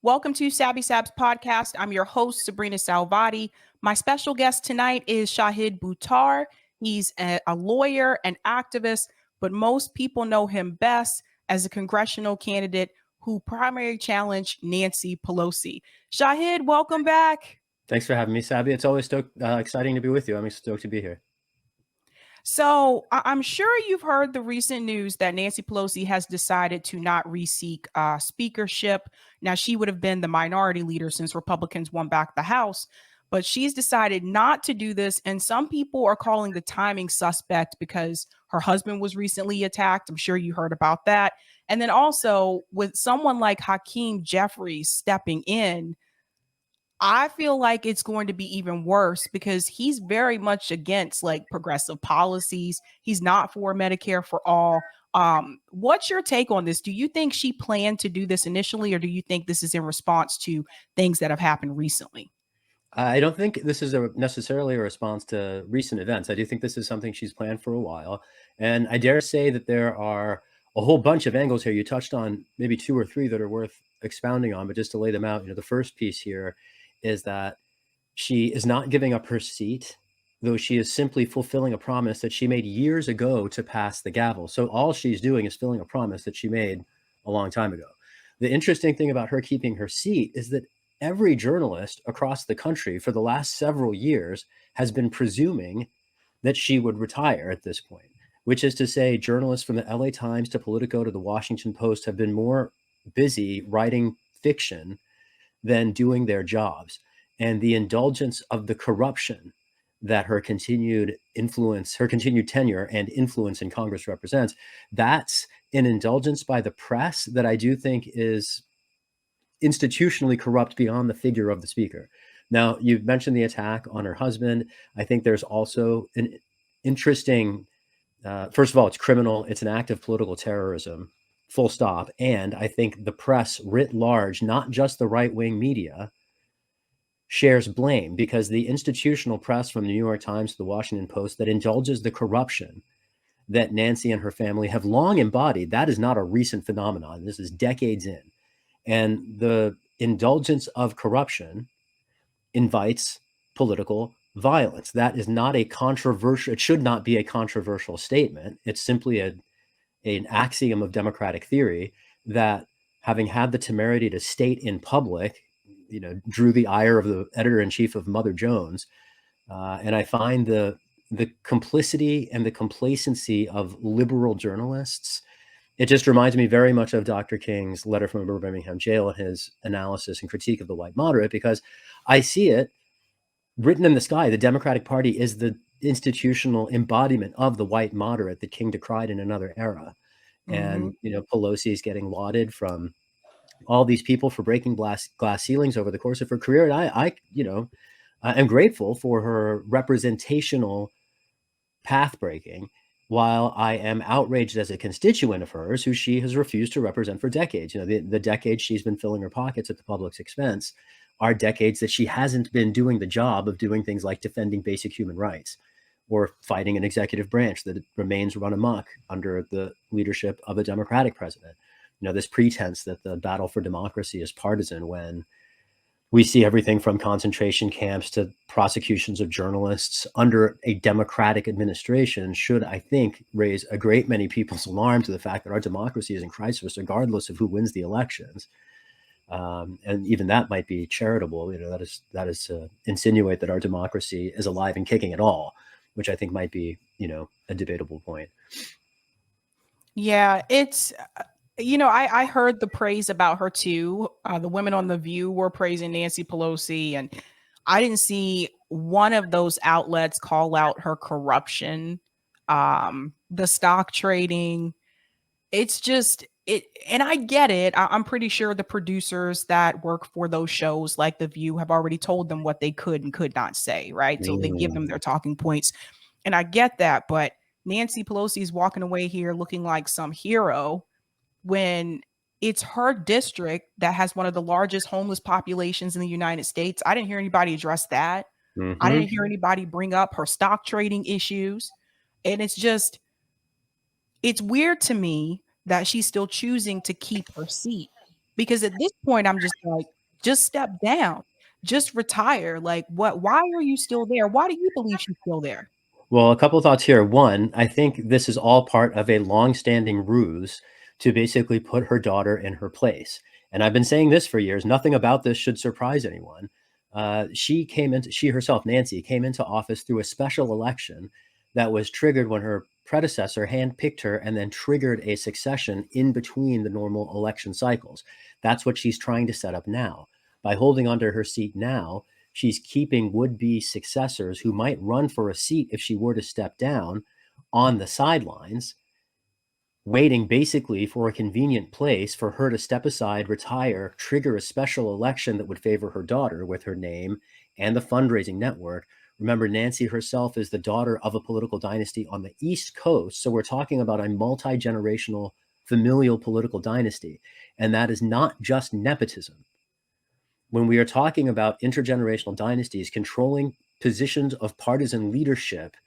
Welcome to Sabs podcast. I'm your host, sabrinasalvati. My special guest tonight is Shahid Buttar. He's a lawyer and activist, but most people know him best as a congressional candidate who primarily challenged Nancy Pelosi. Shahid, welcome back. Thanks for having me, Sabby. It's always exciting to be with you. I'm stoked to be here. So I'm sure you've heard the recent news that Nancy Pelosi has decided to not reseek speakership. Now, she would have been the minority leader since Republicans won back the House, but she's decided not to do this. And some people are calling the timing suspect because her husband was recently attacked. I'm sure you heard about that. And then also with someone like Hakeem Jeffries stepping in, I feel like it's going to be even worse because he's very much against like progressive policies. He's not for Medicare for all. What's your take on this? Do you think she planned to do this initially, or do you think this is in response to things that have happened recently? I don't think this is necessarily a response to recent events. I do think this is something she's planned for a while. And I dare say that there are a whole bunch of angles here. You touched on maybe two or three that are worth expounding on, but just to lay them out, the first piece here is that she is not giving up her seat, though she is simply fulfilling a promise that she made years ago to pass the gavel. So all she's doing is filling a promise that she made a long time ago. The interesting thing about her keeping her seat is that every journalist across the country for the last several years has been presuming that she would retire at this point, which is to say journalists from the LA Times to Politico to the Washington Post have been more busy writing fiction than doing their jobs. And the indulgence of the corruption that her continued tenure and influence in Congress represents, that's an indulgence by the press that I do think is institutionally corrupt beyond the figure of the speaker. Now, you've mentioned the attack on her husband. I think there's also an interesting, first of all, it's criminal. It's an act of political terrorism, full stop. And I think the press writ large, not just the right-wing media, shares blame because the institutional press from the New York Times to the Washington Post that indulges the corruption that Nancy and her family have long embodied, that is not a recent phenomenon. This is decades in. And the indulgence of corruption invites political violence. That is not a controversial, it should not be a controversial statement. It's simply an axiom of democratic theory that, having had the temerity to state in public, drew the ire of the editor-in-chief of Mother Jones. And I find the complicity and the complacency of liberal journalists, it just reminds me very much of Dr. King's letter from a Birmingham jail and his analysis and critique of the white moderate, because I see it written in the sky. The Democratic Party is the institutional embodiment of the white moderate that King decried in another era. And, Pelosi is getting lauded from all these people for breaking glass ceilings over the course of her career. And I am grateful for her representational path breaking, while I am outraged as a constituent of hers who she has refused to represent for decades. The decades she's been filling her pockets at the public's expense are decades that she hasn't been doing the job of doing things like defending basic human rights or fighting an executive branch that remains run amok under the leadership of a Democratic president. This pretense that the battle for democracy is partisan, when we see everything from concentration camps to prosecutions of journalists under a Democratic administration, should, I think, raise a great many people's alarm to the fact that our democracy is in crisis, regardless of who wins the elections. And even that might be charitable. That is to insinuate that our democracy is alive and kicking at all, which I think might be, a debatable point. Yeah, it's I heard the praise about her too. The women on The View were praising Nancy Pelosi, and I didn't see one of those outlets call out her corruption, the stock trading. It's just it, and I get it. I'm pretty sure the producers that work for those shows, like The View, have already told them what they could and could not say, right? So they give them their talking points, and I get that. But Nancy Pelosi is walking away here looking like some hero when it's her district that has one of the largest homeless populations in the United States. I didn't hear anybody address that. I didn't hear anybody bring up her stock trading issues. And it's weird to me that she's still choosing to keep her seat. Because at this point, I'm just like, just step down, just retire. Like, what? Why are you still there? Why do you believe she's still there? Well, a couple of thoughts here. One, I think this is all part of a long-standing ruse to basically put her daughter in her place. And I've been saying this for years. Nothing about this should surprise anyone. She herself, Nancy, came into office through a special election that was triggered when her predecessor handpicked her and then triggered a succession in between the normal election cycles. That's what she's trying to set up now. By holding onto her seat now, she's keeping would-be successors who might run for a seat if she were to step down on the sidelines, waiting basically for a convenient place for her to step aside, retire, trigger a special election that would favor her daughter with her name and the fundraising network. Remember, Nancy herself is the daughter of a political dynasty on the East Coast. So we're talking about a multi-generational familial political dynasty. And that is not just nepotism. When we are talking about intergenerational dynasties controlling positions of partisan leadership,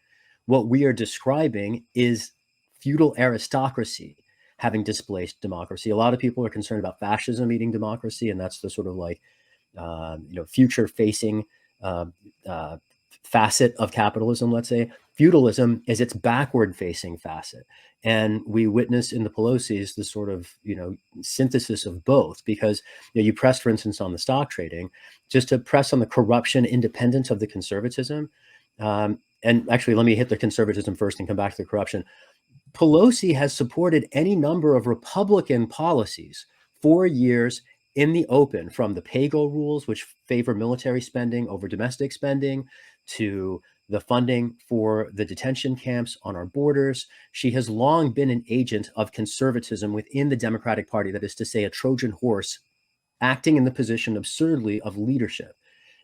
what we are describing is feudal aristocracy having displaced democracy. A lot of people are concerned about fascism eating democracy, and that's the sort of like future-facing facet of capitalism, let's say. Feudalism is its backward-facing facet. And we witness in the Pelosi's the sort of, synthesis of both, because you pressed, for instance, on the stock trading, just to press on the corruption independence of the conservatism. And actually, let me hit the conservatism first and come back to the corruption. Pelosi has supported any number of Republican policies for years in the open, from the pay-go rules, which favor military spending over domestic spending, to the funding for the detention camps on our borders. She has long been an agent of conservatism within the Democratic Party, that is to say, a Trojan horse acting in the position absurdly of leadership.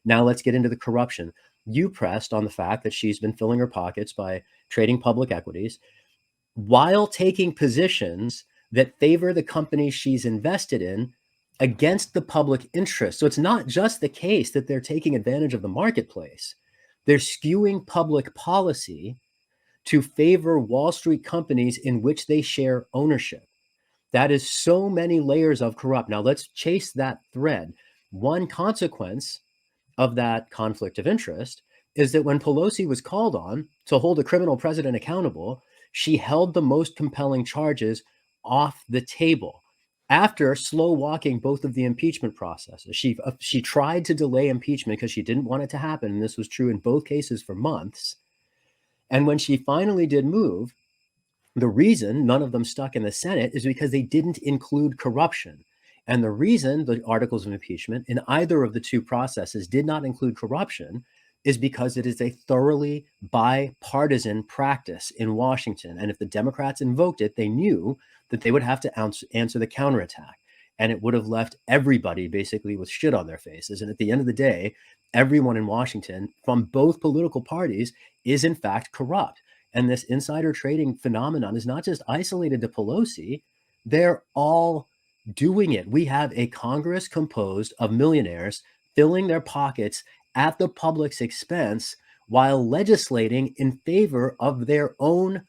Now let's get into the corruption. You pressed on the fact that she's been filling her pockets by trading public equities while taking positions that favor the companies she's invested in against the public interest. So it's not just the case that they're taking advantage of the marketplace. They're skewing public policy to favor Wall Street companies in which they share ownership. That is so many layers of corrupt. Now let's chase that thread. One consequence of that conflict of interest is that when Pelosi was called on to hold a criminal president accountable, she held the most compelling charges off the table after slow walking both of the impeachment processes. She tried to delay impeachment because she didn't want it to happen, and this was true in both cases for months. And when she finally did move, the reason none of them stuck in the Senate is because they didn't include corruption. And the reason the articles of impeachment in either of the two processes did not include corruption is because it is a thoroughly bipartisan practice in Washington. And if the Democrats invoked it, they knew that they would have to answer the counterattack. And it would have left everybody basically with shit on their faces. And at the end of the day, everyone in Washington from both political parties is in fact corrupt. And this insider trading phenomenon is not just isolated to Pelosi. They're all doing it. We have a Congress composed of millionaires filling their pockets at the public's expense while legislating in favor of their own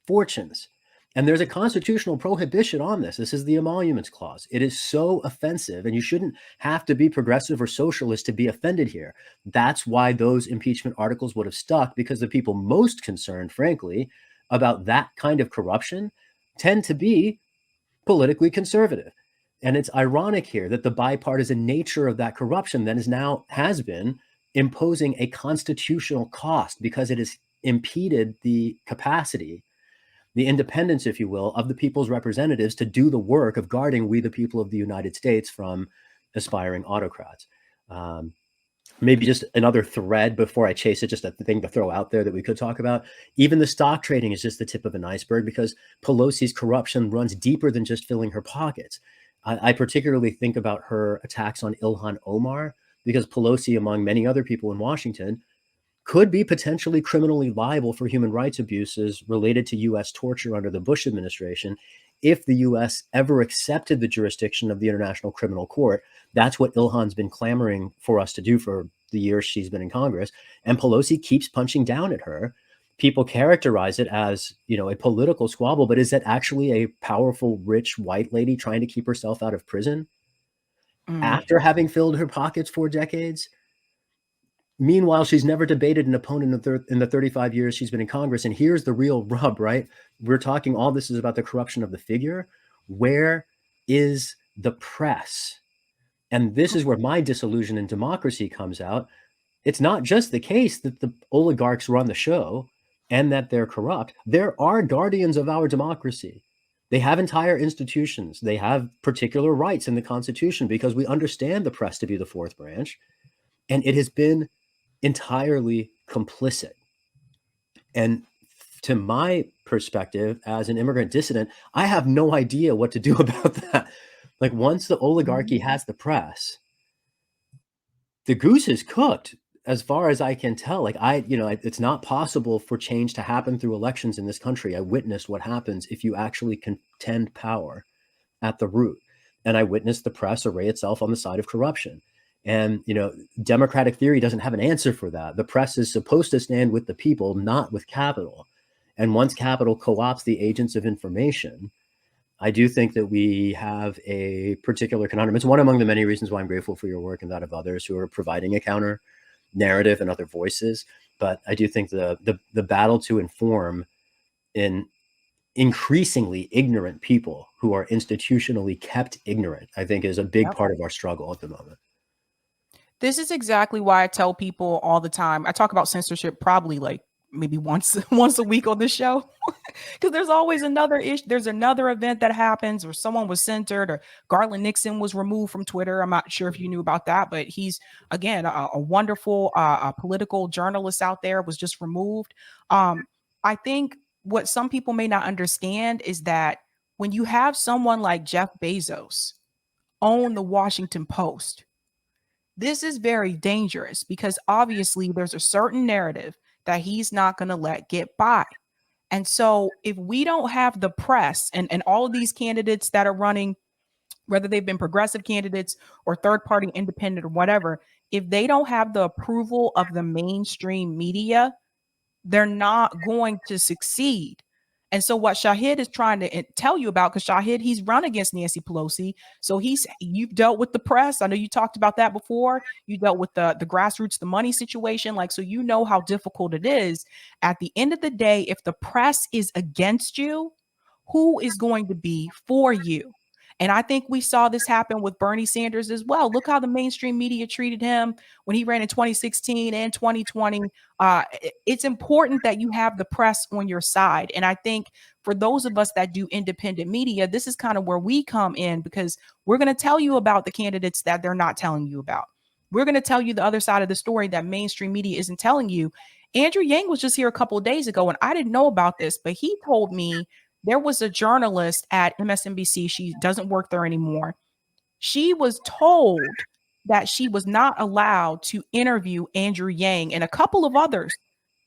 fortunes. And there's a constitutional prohibition on this. This is the emoluments clause. It is so offensive, and you shouldn't have to be progressive or socialist to be offended here. That's why those impeachment articles would have stuck, because the people most concerned, frankly, about that kind of corruption tend to be politically conservative. And it's ironic here that the bipartisan nature of that corruption then has been imposing a constitutional cost, because it has impeded the capacity, the independence, if you will, of the people's representatives to do the work of guarding we, the people of the United States, from aspiring autocrats. Maybe just another thread before I chase it, just a thing to throw out there that we could talk about. Even the stock trading is just the tip of an iceberg, because Pelosi's corruption runs deeper than just filling her pockets. I particularly think about her attacks on Ilhan Omar, because Pelosi, among many other people in Washington, could be potentially criminally liable for human rights abuses related to U.S. torture under the Bush administration if the U.S. ever accepted the jurisdiction of the International Criminal Court. That's what Ilhan's been clamoring for us to do for the years she's been in Congress. And Pelosi keeps punching down at her. people characterize it as, a political squabble, but is it actually a powerful, rich white lady trying to keep herself out of prison after having filled her pockets for decades? Meanwhile, she's never debated an opponent in the 35 years she's been in Congress. And here's the real rub, right? We're talking, all this is about the corruption of the figure. Where is the press? And this is where my disillusion in democracy comes out. It's not just the case that the oligarchs run the show and that they're corrupt. There are guardians of our democracy. They have entire institutions. They have particular rights in the Constitution because we understand the press to be the fourth branch. And it has been entirely complicit. And to my perspective as an immigrant dissident, I have no idea what to do about that. Like, once the oligarchy has the press, the goose is cooked, as far as I can tell. Like, it's not possible for change to happen through elections in this country. I witnessed what happens if you actually contend power at the root. And I witnessed the press array itself on the side of corruption. And, democratic theory doesn't have an answer for that. The press is supposed to stand with the people, not with capital. And once capital co-opts the agents of information, I do think that we have a particular conundrum. It's one among the many reasons why I'm grateful for your work and that of others who are providing a counter narrative and other voices. But I do think the battle to inform in increasingly ignorant people who are institutionally kept ignorant, I think, is a big part of our struggle at the moment. This is exactly why I tell people all the time. I talk about censorship probably like maybe once a week on this show, because there's always another issue. There's another event that happens, or someone was censored, or Garland Nixon was removed from Twitter. I'm not sure if you knew about that, but he's, again, a wonderful political journalist out there, was just removed. I think what some people may not understand is that when you have someone like Jeff Bezos own the Washington Post, this is very dangerous, because obviously there's a certain narrative that he's not going to let get by. And so if we don't have the press and all of these candidates that are running, whether they've been progressive candidates or third party independent or whatever, if they don't have the approval of the mainstream media, they're not going to succeed. And so what Shahid is trying to tell you about, because Shahid, he's run against Nancy Pelosi. So you've dealt with the press. I know you talked about that before. You dealt with the grassroots, the money situation. Like, so you know how difficult it is. At the end of the day, if the press is against you, who is going to be for you? And I think we saw this happen with Bernie Sanders as well. Look how the mainstream media treated him when he ran in 2016 and 2020. It's important that you have the press on your side. And I think for those of us that do independent media, this is kind of where we come in, because we're going to tell you about the candidates that they're not telling you about. We're going to tell you the other side of the story that mainstream media isn't telling you. Andrew Yang was just here a couple of days ago, and I didn't know about this, but he told me there was a journalist at MSNBC. She doesn't work there anymore. She was told that she was not allowed to interview Andrew Yang and a couple of others,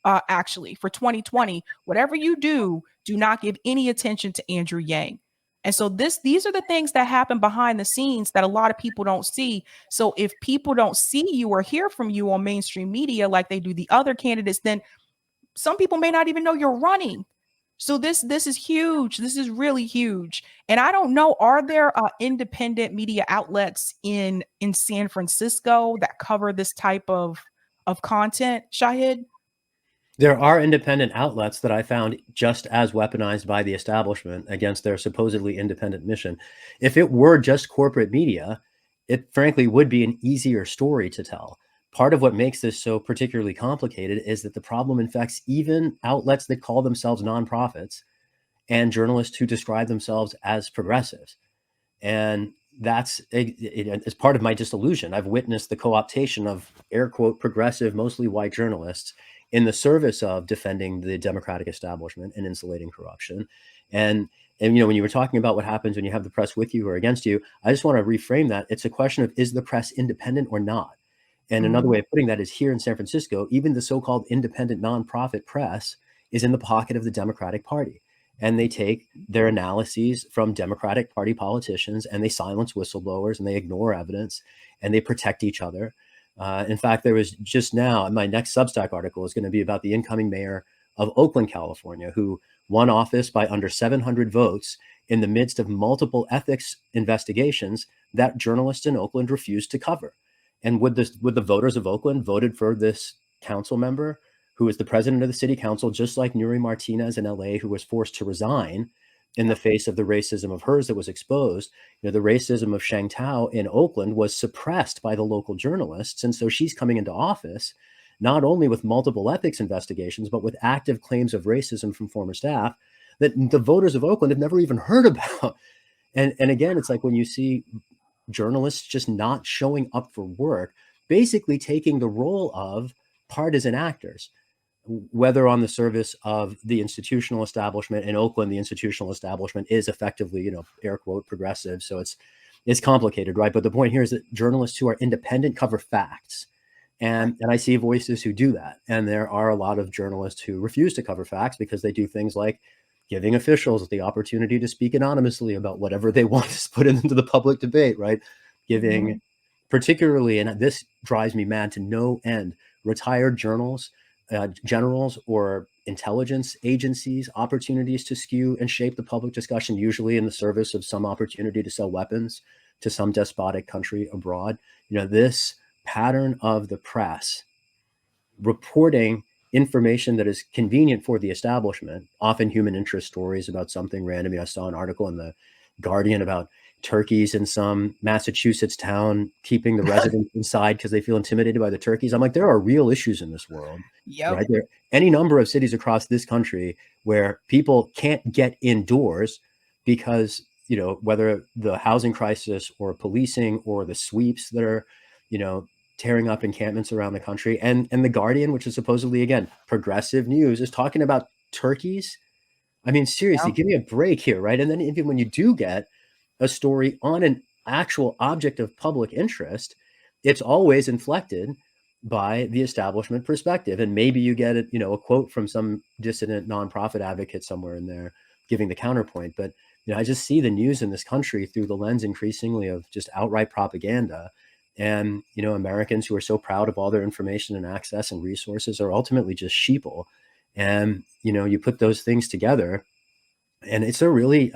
actually, for 2020. Whatever you do not give any attention to Andrew Yang. And so these are the things that happen behind the scenes that a lot of people don't see. So if people don't see you or hear from you on mainstream media like they do the other candidates, then some people may not even know you're running. So this is huge. This is really huge. And I don't know, are there independent media outlets in San Francisco that cover this type of content, Shahid? There are independent outlets that I found just as weaponized by the establishment against their supposedly independent mission. If it were just corporate media, it frankly would be an easier story to tell. Part of what makes this so particularly complicated is that the problem infects even outlets that call themselves nonprofits and journalists who describe themselves as progressives. And that's as part of my disillusion. I've witnessed the co-optation of air quote progressive, mostly white journalists in the service of defending the democratic establishment and insulating corruption. And when you were talking about what happens when you have the press with you or against you, I just want to reframe that. It's a question of, is the press independent or not? And another way of putting that is, here in San Francisco, even the so-called independent nonprofit press is in the pocket of the Democratic Party. And they take their analyses from Democratic Party politicians and they silence whistleblowers and they ignore evidence and they protect each other. In fact, there was just now, my next Substack article is going to be about the incoming mayor of Oakland, California, who won office by under 700 votes in the midst of multiple ethics investigations that journalists in Oakland refused to cover. And would the voters of Oakland voted for this council member who is the president of the city council, just like Nuri Martinez in LA, who was forced to resign in the face of the racism of hers that was exposed. The racism of Shang Tao in Oakland was suppressed by the local journalists. And so she's coming into office not only with multiple ethics investigations, but with active claims of racism from former staff that the voters of Oakland have never even heard about. And again, it's like when you see journalists just not showing up for work, basically taking the role of partisan actors, whether on the service of the institutional establishment. In Oakland, the institutional establishment is effectively, air quote, progressive. So it's complicated, right? But the point here is that journalists who are independent cover facts. And I see voices who do that. And there are a lot of journalists who refuse to cover facts because they do things like giving officials the opportunity to speak anonymously about whatever they want to put into the public debate, right? Giving particularly, and this drives me mad to no end, retired generals or intelligence agencies opportunities to skew and shape the public discussion, usually in the service of some opportunity to sell weapons to some despotic country abroad. This pattern of the press reporting information that is convenient for the establishment, often human interest stories about something random. I saw an article in the Guardian about turkeys in some Massachusetts town keeping the residents inside because they feel intimidated by the turkeys. I'm like, there are real issues in this world, right? There are any number of cities across this country where people can't get indoors because, whether the housing crisis or policing or the sweeps that are, tearing up encampments around the country. And the Guardian, which is supposedly, again, progressive news, is talking about turkeys. I mean, seriously, give me a break here, right? And then even when you do get a story on an actual object of public interest, it's always inflected by the establishment perspective. And maybe you get a quote from some dissident nonprofit advocate somewhere in there giving the counterpoint. But I just see the news in this country through the lens increasingly of just outright propaganda. And, Americans who are so proud of all their information and access and resources are ultimately just sheeple. And, you put those things together and it's a really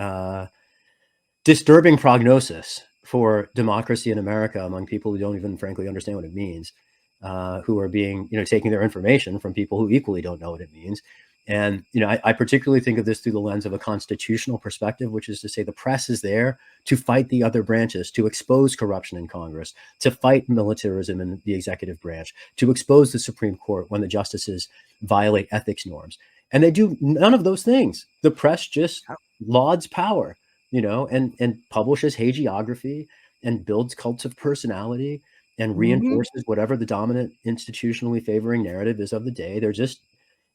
disturbing prognosis for democracy in America among people who don't even frankly understand what it means, who are being, taking their information from people who equally don't know what it means. And, I particularly think of this through the lens of a constitutional perspective, which is to say the press is there to fight the other branches, to expose corruption in Congress, to fight militarism in the executive branch, to expose the Supreme Court when the justices violate ethics norms. And they do none of those things. The press just lauds power, and publishes hagiography and builds cults of personality and reinforces whatever the dominant institutionally favoring narrative is of the day. They're just,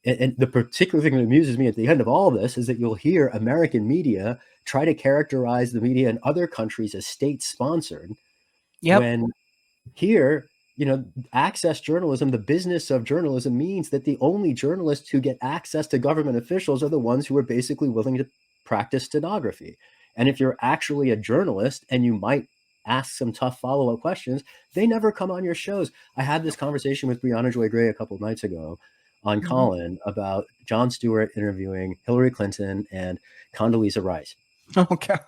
and the particular thing that amuses me at the end of all this is that you'll hear American media try to characterize the media in other countries as state-sponsored, when here, access journalism, the business of journalism, means that the only journalists who get access to government officials are the ones who are basically willing to practice stenography. And if you're actually a journalist and you might ask some tough follow-up questions, they never come on your shows. I had this conversation with Brianna Joy Gray a couple of nights ago on Colin about Jon Stewart interviewing Hillary Clinton and Condoleezza Rice. Oh God.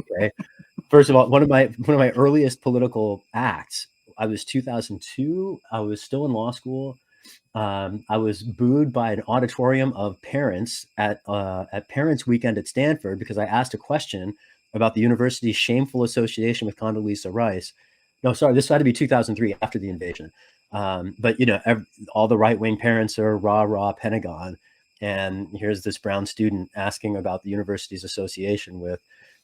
Okay. First of all, one of my earliest political acts, I was 2002. I was still in law school. I was booed by an auditorium of parents at Parents Weekend at Stanford because I asked a question about the university's shameful association with Condoleezza Rice. No, sorry, this had to be 2003 after the invasion. But all the right-wing parents are rah Pentagon, and here's this brown student asking about the university's association with.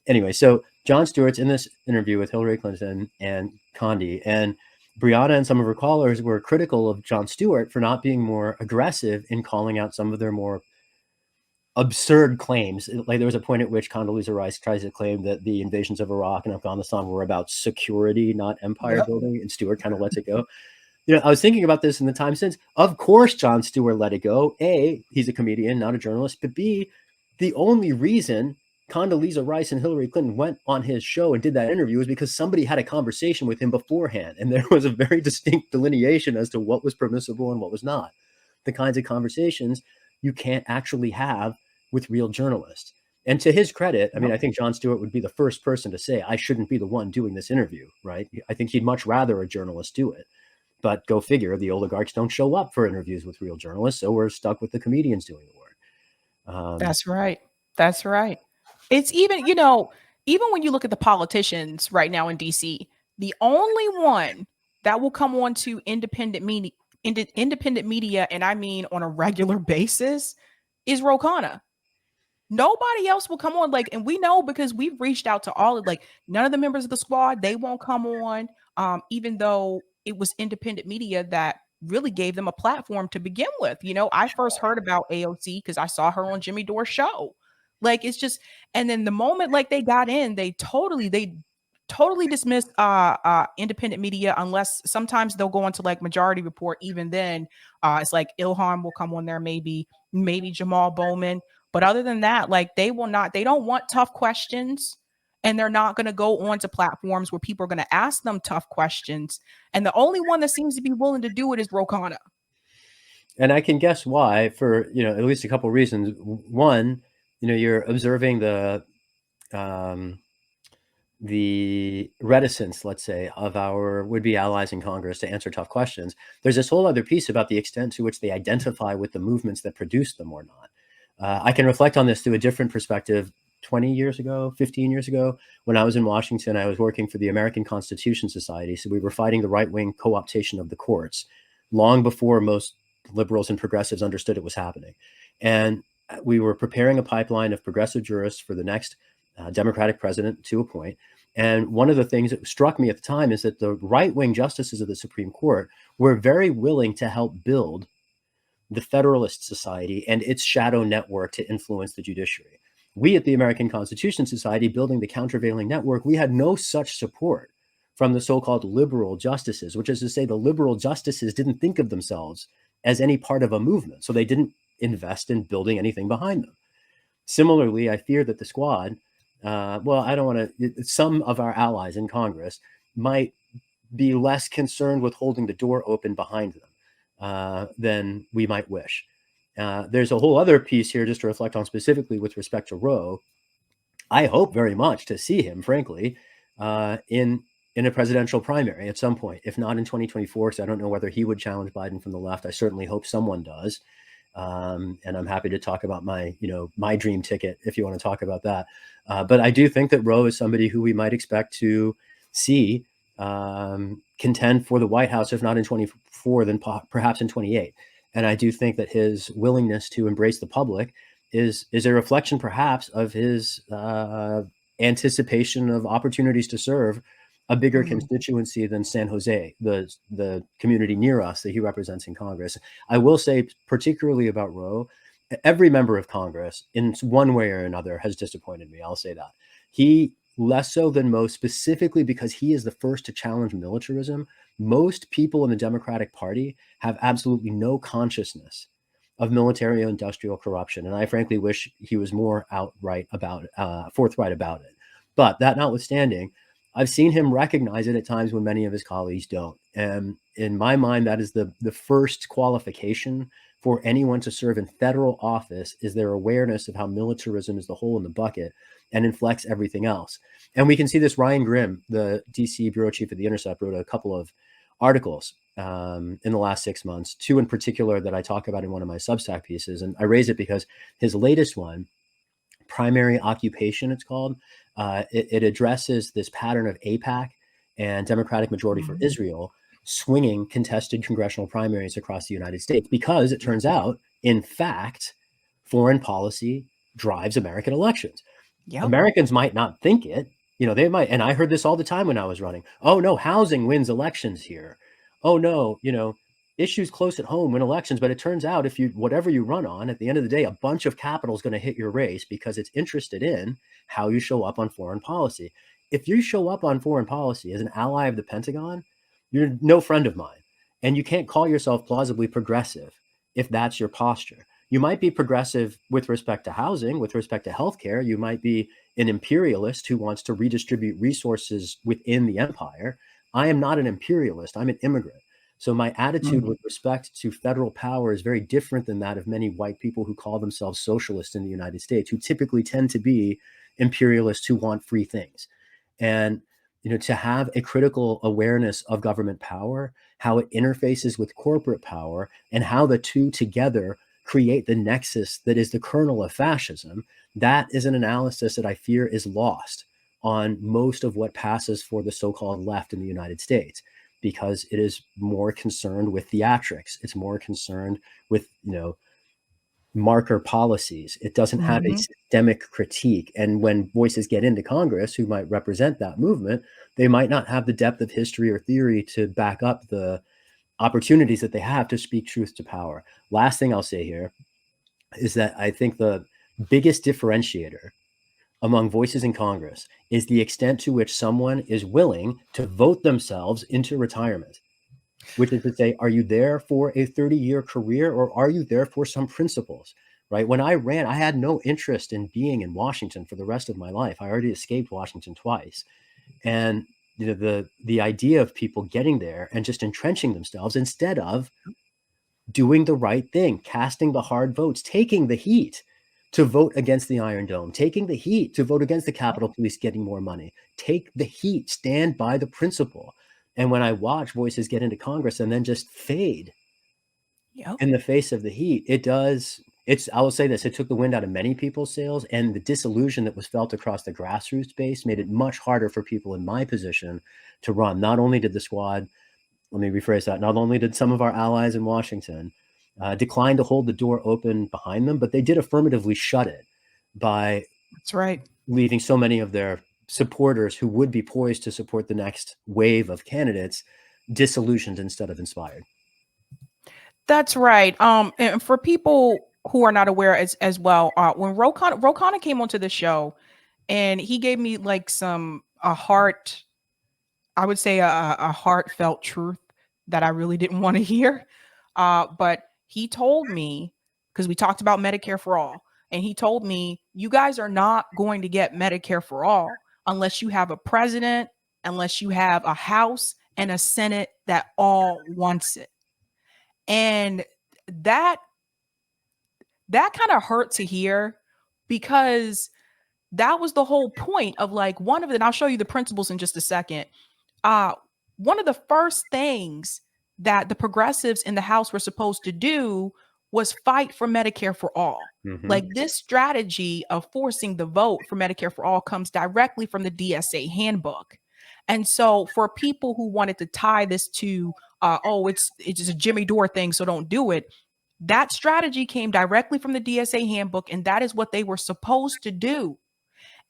Anyway, so Jon Stewart's in this interview with Hillary Clinton and Condi, and Brianna and some of her callers were critical of Jon Stewart for not being more aggressive in calling out some of their more absurd claims. Like there was a point at which Condoleezza Rice tries to claim that the invasions of Iraq and Afghanistan were about security, not empire building, and Stewart kind of lets it go. I was thinking about this in the time since. Of course, Jon Stewart let it go. A, he's a comedian, not a journalist. But B, the only reason Condoleezza Rice and Hillary Clinton went on his show and did that interview was because somebody had a conversation with him beforehand. And there was a very distinct delineation as to what was permissible and what was not. The kinds of conversations you can't actually have with real journalists. And to his credit, I mean, I think Jon Stewart would be the first person to say, I shouldn't be the one doing this interview, right? I think he'd much rather a journalist do it. But go figure, the oligarchs don't show up for interviews with real journalists, so we're stuck with the comedians doing the work. That's right. That's right. It's even, even when you look at the politicians right now in DC, the only one that will come on to independent media, and I mean on a regular basis, is Ro Khanna. Nobody else will come on. Like, and we know because we've reached out to all of, like, none of the members of the squad, they won't come on. Even though it was independent media that really gave them a platform to begin with. I first heard about AOC because I saw her on Jimmy Dore's show. Like, it's just, and then the moment like they got in, they totally dismissed independent media, unless sometimes they'll go into like Majority Report. Even then, it's like Ilhan will come on there, maybe Jamal Bowman. But other than that, like, they don't want tough questions, and they're not going to go on to platforms where people are going to ask them tough questions. And the only one that seems to be willing to do it is Ro Khanna. And I can guess why, for at least a couple of reasons. One, you're observing the reticence, let's say, of our would-be allies in Congress to answer tough questions. There's this whole other piece about the extent to which they identify with the movements that produce them or not. I can reflect on this through a different perspective. 20 years ago, 15 years ago, when I was in Washington, I was working for the American Constitution Society. So we were fighting the right-wing co-optation of the courts long before most liberals and progressives understood it was happening. And we were preparing a pipeline of progressive jurists for the next Democratic president to appoint. And one of the things that struck me at the time is that the right-wing justices of the Supreme Court were very willing to help build the Federalist Society and its shadow network to influence the judiciary. We at the American Constitution Society, building the countervailing network, we had no such support from the so-called liberal justices, which is to say the liberal justices didn't think of themselves as any part of a movement. So they didn't invest in building anything behind them. Similarly, I fear that the squad, I don't want to, some of our allies in Congress might be less concerned with holding the door open behind them than we might wish. There's a whole other piece here just to reflect on specifically with respect to Roe. I hope very much to see him, frankly, in a presidential primary at some point, if not in 2024, because I don't know whether he would challenge Biden from the left. I certainly hope someone does. And I'm happy to talk about my dream ticket if you want to talk about that. But I do think that Roe is somebody who we might expect to see contend for the White House, if not in 24, then perhaps in 28. And I do think that his willingness to embrace the public is a reflection perhaps of his anticipation of opportunities to serve a bigger constituency than San Jose, the community near us that he represents in Congress. I will say, particularly about Roe, every member of Congress in one way or another has disappointed me. I'll say that. He, less so than most, specifically because he is the first to challenge militarism. Most people in the Democratic Party have absolutely no consciousness of military-industrial corruption, and I frankly wish he was more forthright about it. But that notwithstanding, I've seen him recognize it at times when many of his colleagues don't. And in my mind, that is the first qualification for anyone to serve in federal office, is their awareness of how militarism is the hole in the bucket and inflects everything else. And we can see this. Ryan Grimm, the DC bureau chief of The Intercept, wrote a couple of articles in the last 6 months, two in particular that I talk about in one of my Substack pieces. And I raise it because his latest one, Primary Occupation, it's called, it addresses this pattern of AIPAC and Democratic Majority for Israel swinging contested congressional primaries across the United States, because it turns out, in fact, foreign policy drives American elections. Yep. Americans might not think it. They might, and I heard this all the time when I was running. Oh no, housing wins elections here. Oh no, issues close at home win elections. But it turns out, if whatever you run on, at the end of the day, a bunch of capital is going to hit your race because it's interested in how you show up on foreign policy. If you show up on foreign policy as an ally of the Pentagon, you're no friend of mine. And you can't call yourself plausibly progressive if that's your posture. You might be progressive with respect to housing, with respect to healthcare. You might be an imperialist who wants to redistribute resources within the empire. I am not an imperialist. I'm an immigrant. So my attitude Mhm. with respect to federal power is very different than that of many white people who call themselves socialists in the United States, who typically tend to be imperialists who want free things. And to have a critical awareness of government power, how it interfaces with corporate power, and how the two together create the nexus that is the kernel of fascism, that is an analysis that I fear is lost on most of what passes for the so-called left in the United States, because it is more concerned with theatrics. It's more concerned with, marker policies. It doesn't have a Mhm. systemic critique. And when voices get into Congress who might represent that movement, they might not have the depth of history or theory to back up the opportunities that they have to speak truth to power. Last thing I'll say here is that I think the biggest differentiator among voices in Congress is the extent to which someone is willing to vote themselves into retirement, which is to say, are you there for a 30-year career, or are you there for some principles? Right? When I ran, I had no interest in being in Washington for the rest of my life. I already escaped Washington twice. And the idea of people getting there and just entrenching themselves instead of doing the right thing, casting the hard votes, taking the heat to vote against the Iron Dome, taking the heat to vote against the Capitol Police getting more money, take the heat, stand by the principle. And when I watch voices get into Congress and then just fade Yep. in the face of the heat, I will say this, it took the wind out of many people's sails, and the disillusion that was felt across the grassroots base made it much harder for people in my position to run. Not only did the squad, let me rephrase that, not only did some of our allies in Washington decline to hold the door open behind them, but they did affirmatively shut it by That's right. leaving so many of their supporters who would be poised to support the next wave of candidates disillusioned instead of inspired. That's right. And for people who are not aware as well, when Rokana came onto the show, and he gave me like a heart, I would say a heartfelt truth that I really didn't want to hear. But he told me, because we talked about Medicare for all, and he told me, you guys are not going to get Medicare for all unless you have a president, unless you have a House and a Senate that all wants it. And that that kind of hurt to hear, because that was the whole point of like one of the, and I'll show you the principles in just a second. uh One of the first things that the progressives in the House were supposed to do was fight for Medicare for all. Mm-hmm. Like, this strategy of forcing the vote for Medicare for all comes directly from the DSA handbook. And so for people who wanted to tie this to oh, it's just a Jimmy Dore thing, so don't do it, that strategy came directly from the DSA handbook, and that is what they were supposed to do.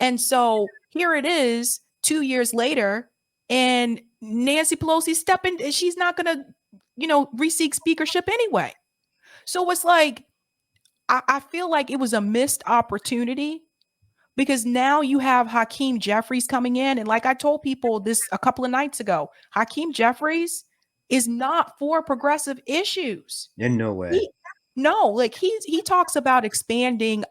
And so here it is 2 years later, and Nancy Pelosi stepping, she's not going to, re-seek speakership anyway. So it's like, I feel like it was a missed opportunity, because now you have Hakeem Jeffries coming in. And like I told people this a couple of nights ago, Hakeem Jeffries is not for progressive issues. In no way. He, no, like he talks about expanding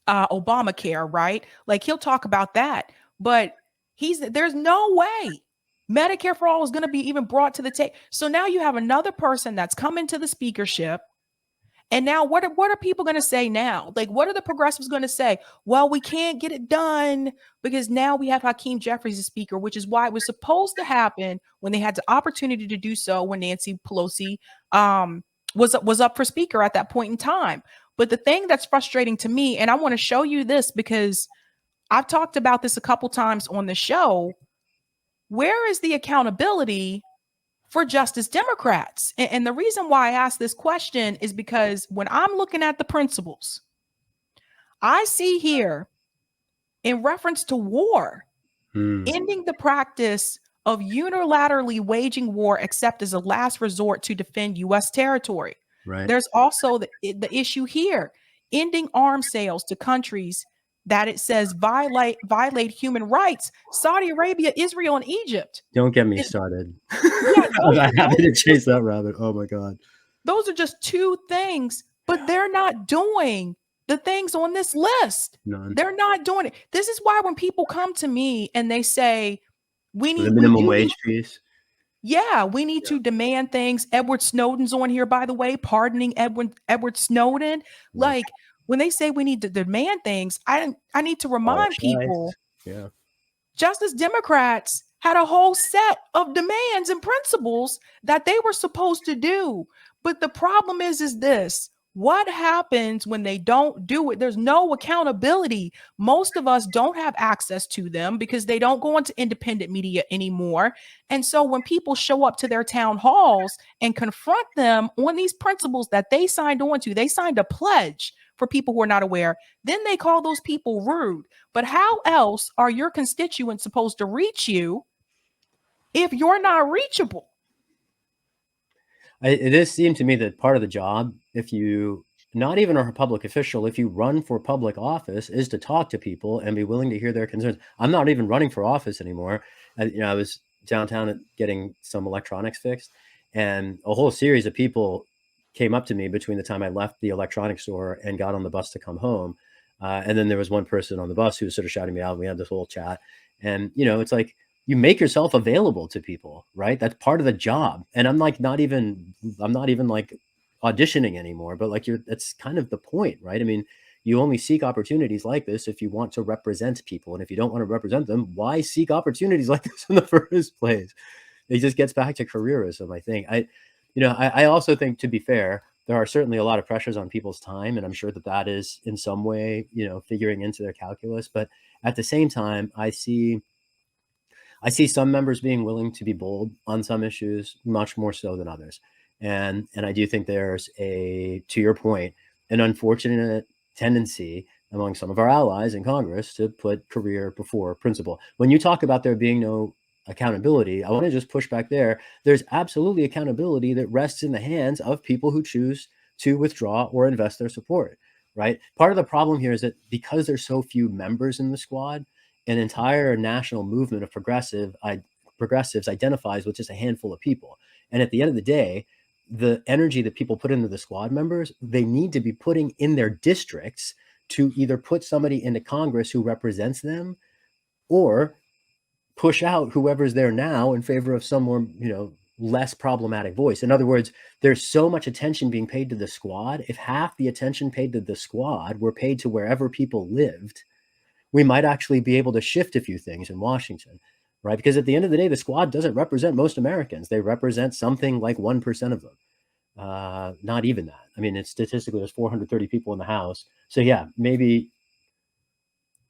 Obamacare, right? Like, he'll talk about that, but there's no way Medicare for all is going to be even brought to the table. So now you have another person that's come into the speakership. And now what are people going to say now? Like, what are the progressives going to say? Well, we can't get it done because now we have Hakeem Jeffries as speaker, which is why it was supposed to happen when they had the opportunity to do so, when Nancy Pelosi was up for speaker at that point in time. But the thing that's frustrating to me, and I want to show you this because I've talked about this a couple times on the show, where is the accountability for Justice Democrats? And the reason why I ask this question is because when I'm looking at the principles, I see here, in reference to war, ending the practice of unilaterally waging war except as a last resort to defend U.S. territory. Right. There's also the issue here, ending arms sales to countries that it says violate human rights: Saudi Arabia, Israel, and Egypt. Don't get me started. Yeah, I'm happy to chase that rabbit. Oh my God. those are just two things, but they're not doing the things on this list. None. They're not doing it. This is why when people come to me and they say, The we minimum do wage need, piece. Yeah, we need Yeah. to demand things. Edward Snowden's on here, by the way, pardoning Edward Snowden. Yeah. Like when they say we need to demand things, I need to All remind right. people Yeah. Justice Democrats had a whole set of demands and principles that they were supposed to do. But the problem is this: what happens when they don't do it? There's no accountability. Most of us don't have access to them because they don't go into independent media anymore. And so when people show up to their town halls and confront them on these principles that they signed on to, they signed a pledge for people who are not aware, then they call those people rude. But how else are your constituents supposed to reach you if you're not reachable? It does seem to me that part of the job, if you not even are a public official, if you run for public office, is to talk to people and be willing to hear their concerns. I'm not even running for office anymore. I was downtown getting some electronics fixed, and a whole series of people came up to me between the time I left the electronics store and got on the bus to come home. And then there was one person on the bus who was sort of shouting me out. We had this whole chat, and it's like you make yourself available to people, right? That's part of the job. And I'm like, I'm not even like auditioning anymore, but like that's kind of the point, right? I mean, you only seek opportunities like this if you want to represent people. And if you don't want to represent them, why seek opportunities like this in the first place? It just gets back to careerism, I think. I also think, to be fair, there are certainly a lot of pressures on people's time, and I'm sure that that is in some way, figuring into their calculus. But at the same time, I see some members being willing to be bold on some issues, much more so than others. And I do think there's to your point, an unfortunate tendency among some of our allies in Congress to put career before principle. When you talk about there being no accountability, I want to just push back there. There's absolutely accountability that rests in the hands of people who choose to withdraw or invest their support, right? Part of the problem here is that because there's so few members in the squad, an entire national movement of progressives identifies with just a handful of people. And at the end of the day, the energy that people put into the squad members, they need to be putting in their districts to either put somebody into Congress who represents them or push out whoever's there now in favor of some more, less problematic voice. In other words, there's so much attention being paid to the squad. If half the attention paid to the squad were paid to wherever people lived, we might actually be able to shift a few things in Washington, right? Because at the end of the day, the squad doesn't represent most Americans. They represent something like 1% of them. Not even that. I mean, it's statistically, there's 430 people in the House. So yeah, maybe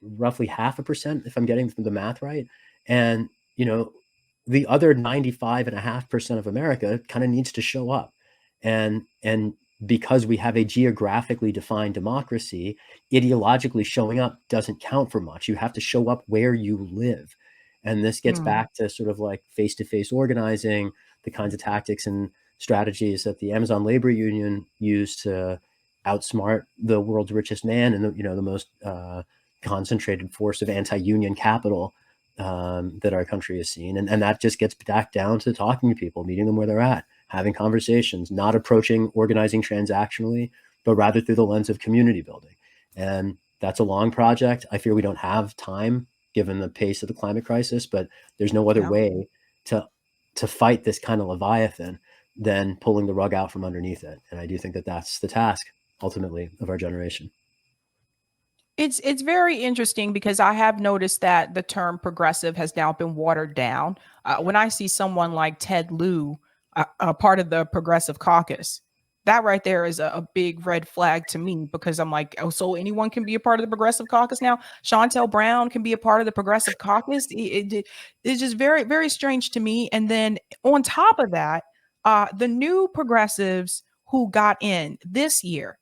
roughly 0.5%, if I'm getting the math right. And, the other 95.5% of America kind of needs to show up. And because we have a geographically defined democracy, ideologically showing up doesn't count for much. You have to show up where you live. And this gets back to sort of like face-to-face organizing, the kinds of tactics and strategies that the Amazon labor union used to outsmart the world's richest man and the most concentrated force of anti-union capital that our country has seen. And that just gets back down to talking to people, meeting them where they're at, having conversations, not approaching organizing transactionally, but rather through the lens of community building. And that's a long project. I fear we don't have time given the pace of the climate crisis, but there's no other Yeah. way to fight this kind of Leviathan than pulling the rug out from underneath it. And I do think that that's the task ultimately of our generation. It's very interesting because I have noticed that the term progressive has now been watered down. When I see someone like Ted Lieu, a part of the Progressive Caucus, that right there is a big red flag to me because I'm like, oh, so anyone can be a part of the Progressive Caucus now? Chantel Brown can be a part of the Progressive Caucus. It's just very, very strange to me. And then on top of that, the new progressives who got in this year,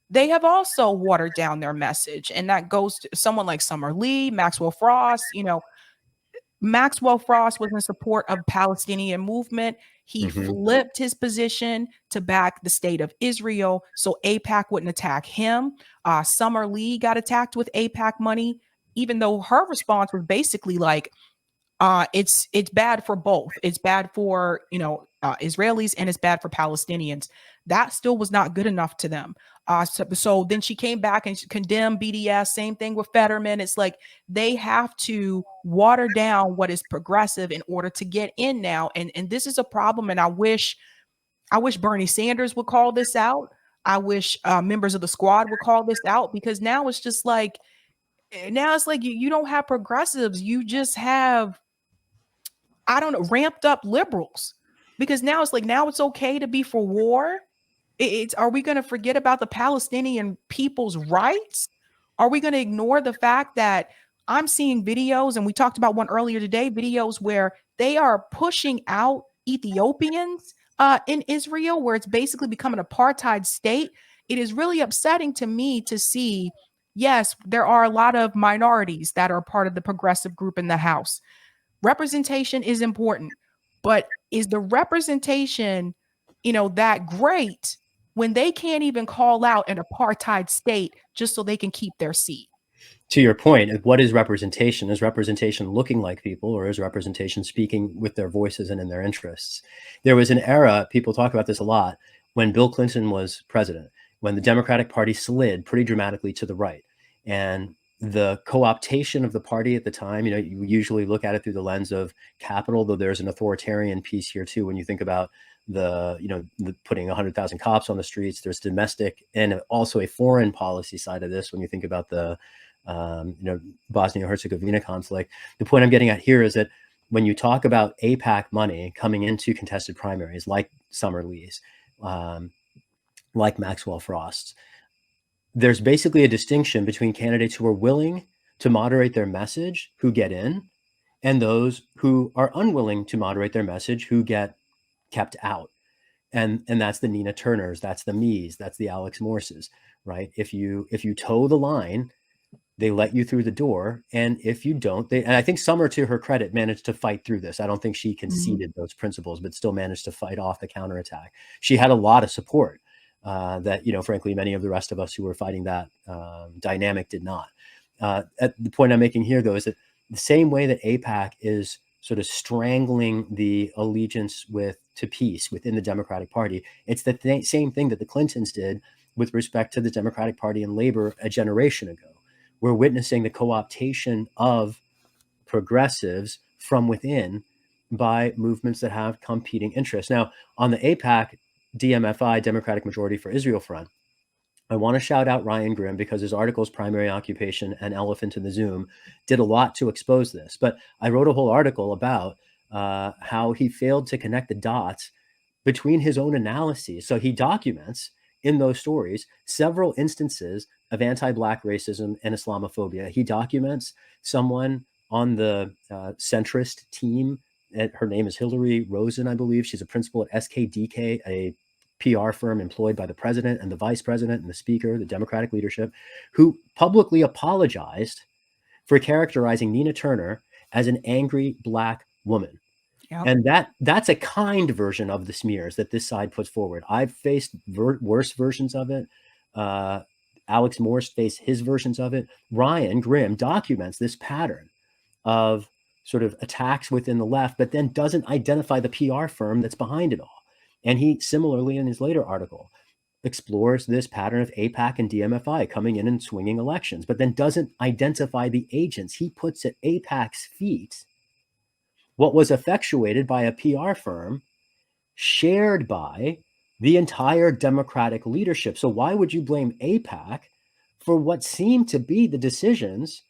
they have also watered down their message. And that goes to someone like Summer Lee, Maxwell Frost. Maxwell Frost was in support of Palestinian movement. He Mm-hmm. flipped his position to back the state of Israel so APAC wouldn't attack him. Summer Lee got attacked with APAC money, even though her response was basically like, it's bad for both. It's bad for, Israelis, and it's bad for Palestinians. That still was not good enough to them. So then she came back and condemned BDS. Same thing with Fetterman. It's like they have to water down what is progressive in order to get in now. And this is a problem. And I wish Bernie Sanders would call this out. I wish members of the squad would call this out, because now it's just like, you don't have progressives. You just have, I don't know, ramped up liberals, because now it's like, now it's okay to be for war. Are we going to forget about the Palestinian people's rights? Are we going to ignore the fact that I'm seeing videos, and we talked about one earlier today, videos where they are pushing out Ethiopians in Israel, where it's basically become an apartheid state? It is really upsetting to me to see, yes, there are a lot of minorities that are part of the progressive group in the House. Representation is important, but is the representation, that great when they can't even call out an apartheid state just so they can keep their seat? To your point, what is representation? Is representation looking like people, or is representation speaking with their voices and in their interests? There was an era, people talk about this a lot, when Bill Clinton was president, when the Democratic Party slid pretty dramatically to the right. And the co-optation of the party at the time, you usually look at it through the lens of capital, though there's an authoritarian piece here too. When you think about the putting 100,000 cops on the streets, there's domestic and also a foreign policy side of this. When you think about the Bosnia-Herzegovina conflict, the point I'm getting at here is that when you talk about AIPAC money coming into contested primaries, like Summer Lee's, like Maxwell Frost's, there's basically a distinction between candidates who are willing to moderate their message, who get in, and those who are unwilling to moderate their message, who get kept out. And that's the Nina Turners, that's the Mees, that's the Alex Morses, right? If you toe the line, they let you through the door. And if you don't, and I think Summer, to her credit, managed to fight through this. I don't think she conceded those principles, but still managed to fight off the counterattack. She had a lot of support that, frankly, many of the rest of us who were fighting that dynamic did not. At the point I'm making here, though, is that the same way that AIPAC is sort of strangling the allegiance to peace within the Democratic Party, it's the same thing that the Clintons did with respect to the Democratic Party and Labor a generation ago. We're witnessing the co-optation of progressives from within by movements that have competing interests. Now, on the AIPAC, DMFI, Democratic Majority for Israel front, I want to shout out Ryan Grimm, because his articles, Primary Occupation and Elephant in the Zoom, did a lot to expose this. But I wrote a whole article about how he failed to connect the dots between his own analyses. So he documents in those stories several instances of anti-Black racism and Islamophobia. He documents someone on the centrist team. Her name is Hillary Rosen, I believe. She's a principal at SKDK, a PR firm employed by the president and the vice president and the speaker, the Democratic leadership, who publicly apologized for characterizing Nina Turner as an angry Black woman. Yep. And that's a kind version of the smears that this side puts forward. I've faced worse versions of it. Alex Morse faced his versions of it. Ryan Grimm documents this pattern of sort of attacks within the left, but then doesn't identify the PR firm that's behind it all. And he similarly, in his later article, explores this pattern of AIPAC and DMFI coming in and swinging elections, but then doesn't identify the agents. He puts at AIPAC's feet what was effectuated by a PR firm shared by the entire Democratic leadership. So why would you blame AIPAC for what seemed to be the decisions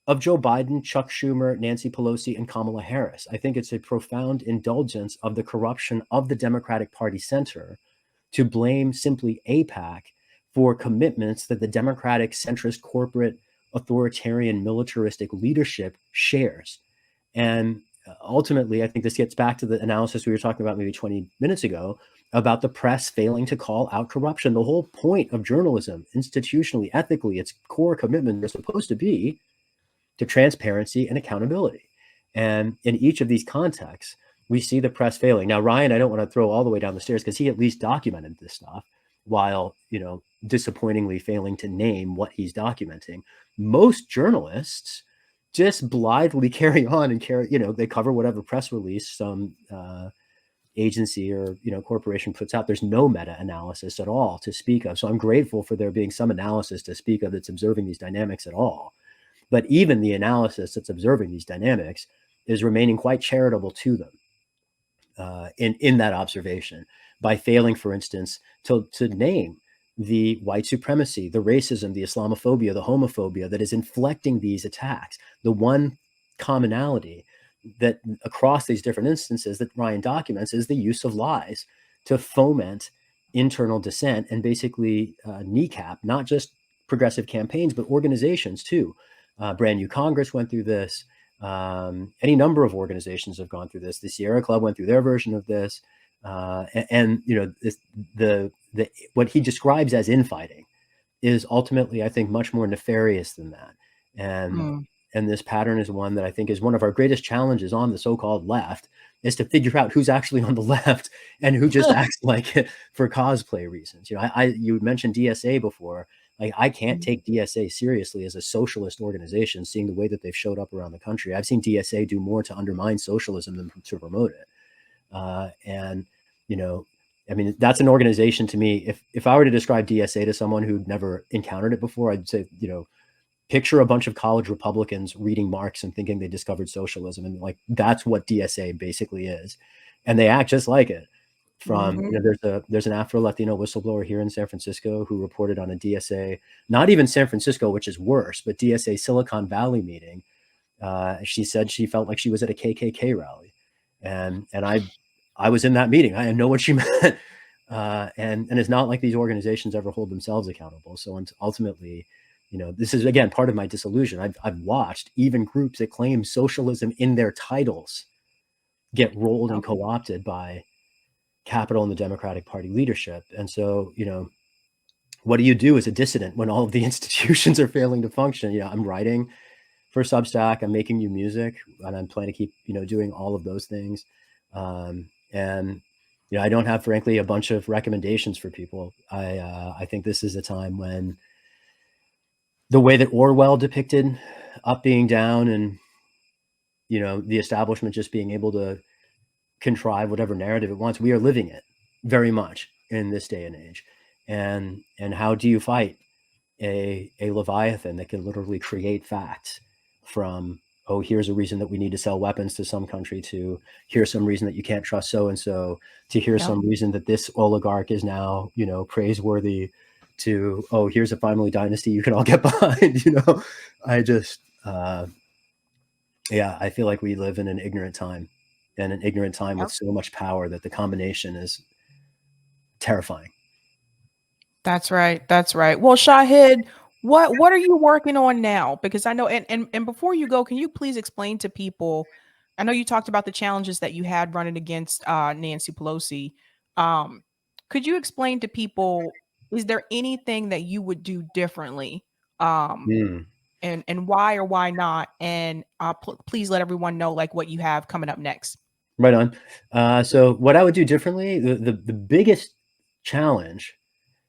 of Joe Biden, Chuck Schumer, Nancy Pelosi, and Kamala Harris? I think it's a profound indulgence of the corruption of the Democratic Party center to blame simply AIPAC for commitments that the Democratic centrist corporate authoritarian militaristic leadership shares. And ultimately, I think this gets back to the analysis we were talking about maybe 20 minutes ago about the press failing to call out corruption. The whole point of journalism, institutionally, ethically, its core commitment is supposed to be to transparency and accountability. And in each of these contexts, we see the press failing. Now, Ryan, I don't want to throw all the way down the stairs, because he at least documented this stuff while, disappointingly failing to name what he's documenting. Most journalists just blithely carry on and carry, they cover whatever press release some agency or corporation puts out. There's no meta-analysis at all to speak of. So I'm grateful for there being some analysis to speak of that's observing these dynamics at all. But even the analysis that's observing these dynamics is remaining quite charitable to them in that observation, by failing, for instance, to name the white supremacy, the racism, the Islamophobia, the homophobia that is inflecting these attacks. The one commonality that across these different instances that Ryan documents is the use of lies to foment internal dissent and basically kneecap not just progressive campaigns, but organizations too. Brand New Congress went through this. Any number of organizations have gone through this. The Sierra Club went through their version of this. What he describes as infighting is ultimately, I think, much more nefarious than that. And this pattern is one that I think is one of our greatest challenges on the so-called left, is to figure out who's actually on the left and who just acts like it for cosplay reasons. You mentioned DSA before. Like, I can't take DSA seriously as a socialist organization, seeing the way that they've showed up around the country. I've seen DSA do more to undermine socialism than to promote it. I mean, that's an organization to me. If I were to describe DSA to someone who'd never encountered it before, I'd say, picture a bunch of college Republicans reading Marx and thinking they discovered socialism. And like, that's what DSA basically is. And they act just like it. There's an Afro-Latino whistleblower here in San Francisco who reported on a DSA, not even San Francisco, which is worse, but DSA Silicon Valley meeting. She said she felt like she was at a KKK rally. And I was in that meeting. I know what she meant. And it's not like these organizations ever hold themselves accountable. So ultimately, this is, again, part of my disillusion. I've watched even groups that claim socialism in their titles get rolled and co-opted by capital and the Democratic Party leadership. And so, what do you do as a dissident when all of the institutions are failing to function? I'm writing for Substack, I'm making new music, and I'm planning to keep, doing all of those things. I don't have, frankly, a bunch of recommendations for people. I think this is a time when the way that Orwell depicted up being down and, the establishment just being able to contrive whatever narrative it wants, we are living it very much in this day and age. And how do you fight a Leviathan that can literally create facts from, oh, here's a reason that we need to sell weapons to some country, to here's some reason that you can't trust so-and-so, to here's some reason that this oligarch is now, praiseworthy, to, oh, here's a family dynasty you can all get behind. I feel like we live in an ignorant time, and an ignorant time with so much power that the combination is terrifying. That's right. That's right. Well, Shahid, what are you working on now? Because I know, and before you go, can you please explain to people? I know you talked about the challenges that you had running against Nancy Pelosi. Could you explain to people, is there anything that you would do differently? And why or why not? And please let everyone know like what you have coming up next. Right on. So what I would do differently, the biggest challenge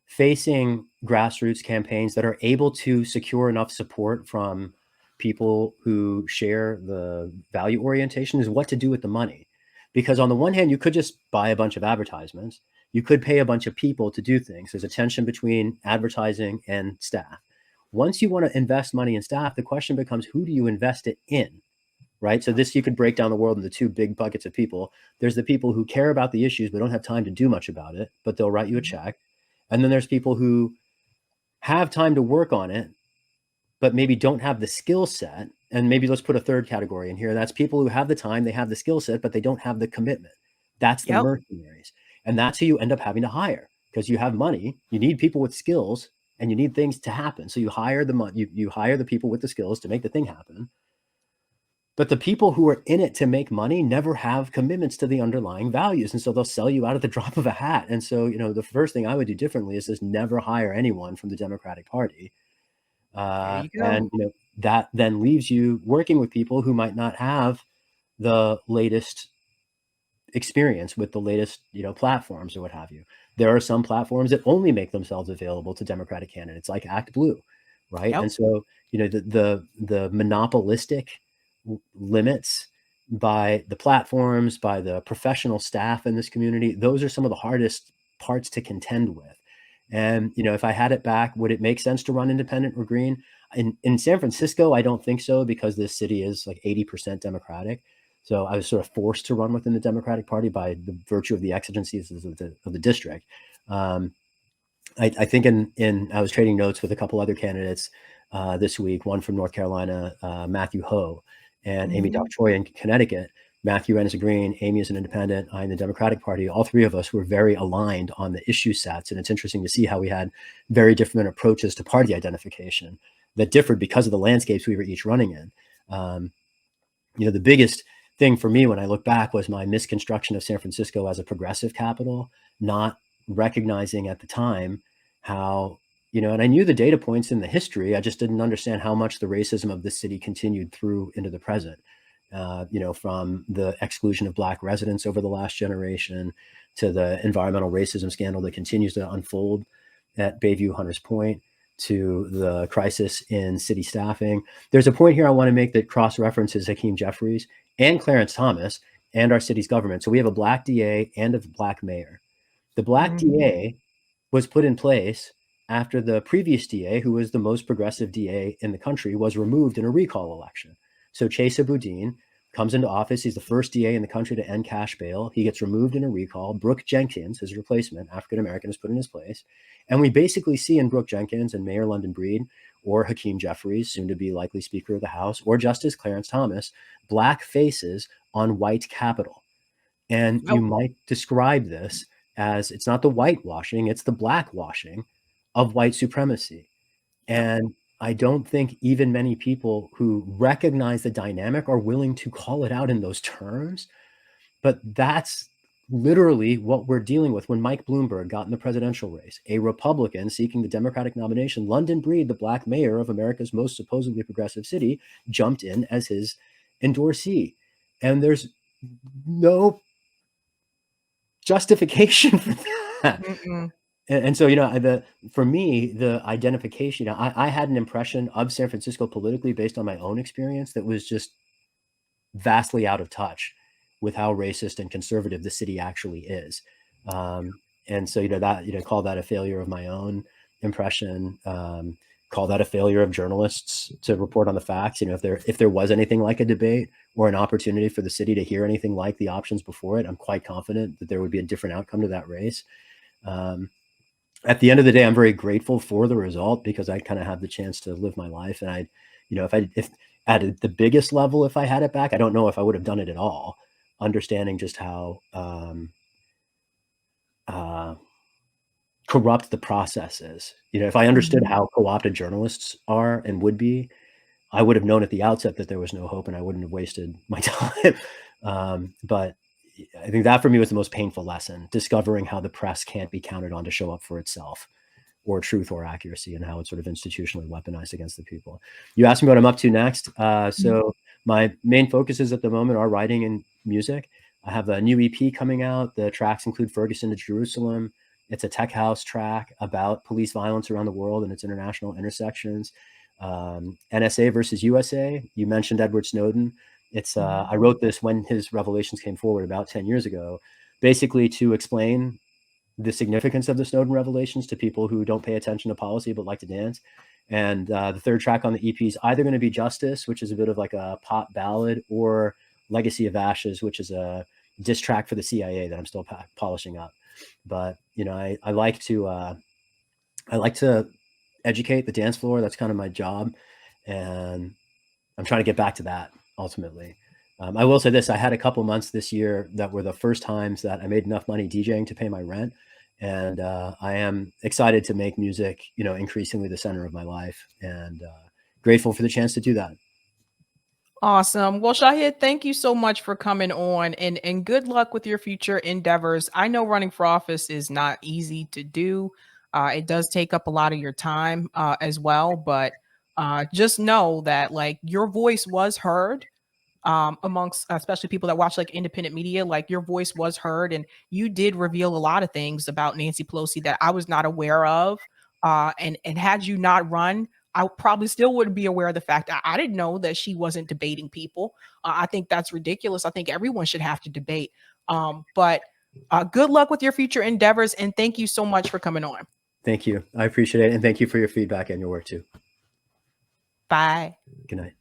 facing grassroots campaigns that are able to secure enough support from people who share the value orientation is what to do with the money. Because on the one hand, you could just buy a bunch of advertisements. You could pay a bunch of people to do things. There's a tension between advertising and staff. Once you want to invest money in staff, the question becomes, who do you invest it in? Right? So this, you could break down the world into two big buckets of people. There's the people who care about the issues but don't have time to do much about it, but they'll write you a check. And then there's people who have time to work on it, but maybe don't have the skill set. And maybe let's put a third category in here. That's people who have the time, they have the skill set, but they don't have the commitment. That's the mercenaries. And that's who you end up having to hire, because you have money, you need people with skills, and you need things to happen. So you hire you hire the people with the skills to make the thing happen. But the people who are in it to make money never have commitments to the underlying values. And so they'll sell you out at the drop of a hat. And so, the first thing I would do differently is just never hire anyone from the Democratic Party. And, that then leaves you working with people who might not have the latest experience with the latest, platforms or what have you. There are some platforms that only make themselves available to Democratic candidates, like Act Blue, right? Yep. And so, the monopolistic limits by the platforms, by the professional staff in this community, those are some of the hardest parts to contend with. And, if I had it back, would it make sense to run independent or green? In San Francisco, I don't think so, because this city is like 80% Democratic. So I was sort of forced to run within the Democratic Party by the virtue of the exigencies of the district. I think I was trading notes with a couple other candidates this week, one from North Carolina, Matthew Ho, and Amy Mhm. Choi in Connecticut. Matthew ran as a Green, Amy is an independent, I in the Democratic Party. All three of us were very aligned on the issue sets. And it's interesting to see how we had very different approaches to party identification that differed because of the landscapes we were each running in. The biggest thing for me when I look back was my misconstruction of San Francisco as a progressive capital, not recognizing at the time how, and I knew the data points in the history, I just didn't understand how much the racism of this city continued through into the present. From the exclusion of Black residents over the last generation to the environmental racism scandal that continues to unfold at Bayview Hunters Point, to the crisis in city staffing. There's a point here I want to make that cross-references Hakeem Jeffries and Clarence Thomas and our city's government. So we have a Black DA and a Black mayor. The Black Mhm. DA was put in place after the previous DA, who was the most progressive DA in the country, was removed in a recall election. So Chesa Boudin comes into office. He's the first DA in the country to end cash bail. He gets removed in a recall. Brooke Jenkins, his replacement, African-American, is put in his place. And we basically see in Brooke Jenkins and Mayor London Breed, or Hakeem Jeffries, soon to be likely Speaker of the House, or Justice Clarence Thomas, Black faces on white capital. And you Oh, might describe this as, it's not the whitewashing, it's the blackwashing of white supremacy. yep. And I don't think even many people who recognize the dynamic are willing to call it out in those terms. But that's literally what we're dealing with. When Mike Bloomberg got in the presidential race, a Republican seeking the Democratic nomination, London Breed, the Black mayor of America's most supposedly progressive city, jumped in as his endorsee. And there's no justification for that. Mm-mm. And so, for me, the identification, I had an impression of San Francisco politically based on my own experience that was just vastly out of touch with how racist and conservative the city actually is. And so, call that a failure of my own impression. Call that a failure of journalists to report on the facts. If there was anything like a debate or an opportunity for the city to hear anything like the options before it, I'm quite confident that there would be a different outcome to that race. At the end of the day, I'm very grateful for the result, because I kind of have the chance to live my life. And if at the biggest level, if I had it back, I don't know if I would have done it at all, understanding just how corrupt the process is. If I understood Mhm. how co-opted journalists are and would be, I would have known at the outset that there was no hope, and I wouldn't have wasted my time. But I think that for me was the most painful lesson, discovering how the press can't be counted on to show up for itself, or truth or accuracy, and how it's sort of institutionally weaponized against the people. You asked me what I'm up to next. So my main focuses at the moment are writing and music. I have a new EP coming out. The tracks include Ferguson to Jerusalem. It's a tech house track about police violence around the world and its international intersections. NSA versus USA. You mentioned Edward Snowden. I wrote this when his revelations came forward about 10 years ago, basically to explain the significance of the Snowden revelations to people who don't pay attention to policy but like to dance. And the third track on the EP is either going to be Justice, which is a bit of like a pop ballad, or Legacy of Ashes, which is a diss track for the CIA that I'm still polishing up. But I like to educate the dance floor. That's kind of my job, and I'm trying to get back to that ultimately. I will say this: I had a couple months this year that were the first times that I made enough money DJing to pay my rent, and I am excited to make music, increasingly the center of my life, and grateful for the chance to do that. Awesome. Well, Shahid, thank you so much for coming on, and good luck with your future endeavors. I know running for office is not easy to do. It does take up a lot of your time as well, but just know that like your voice was heard amongst especially people that watch like independent media. Like your voice was heard, and you did reveal a lot of things about Nancy Pelosi that I was not aware of. And had you not run, I probably still wouldn't be aware of the fact I didn't know that she wasn't debating people. I think that's ridiculous. I think everyone should have to debate. But good luck with your future endeavors, and thank you so much for coming on. Thank you. I appreciate it. And thank you for your feedback and your work too. Bye. Good night.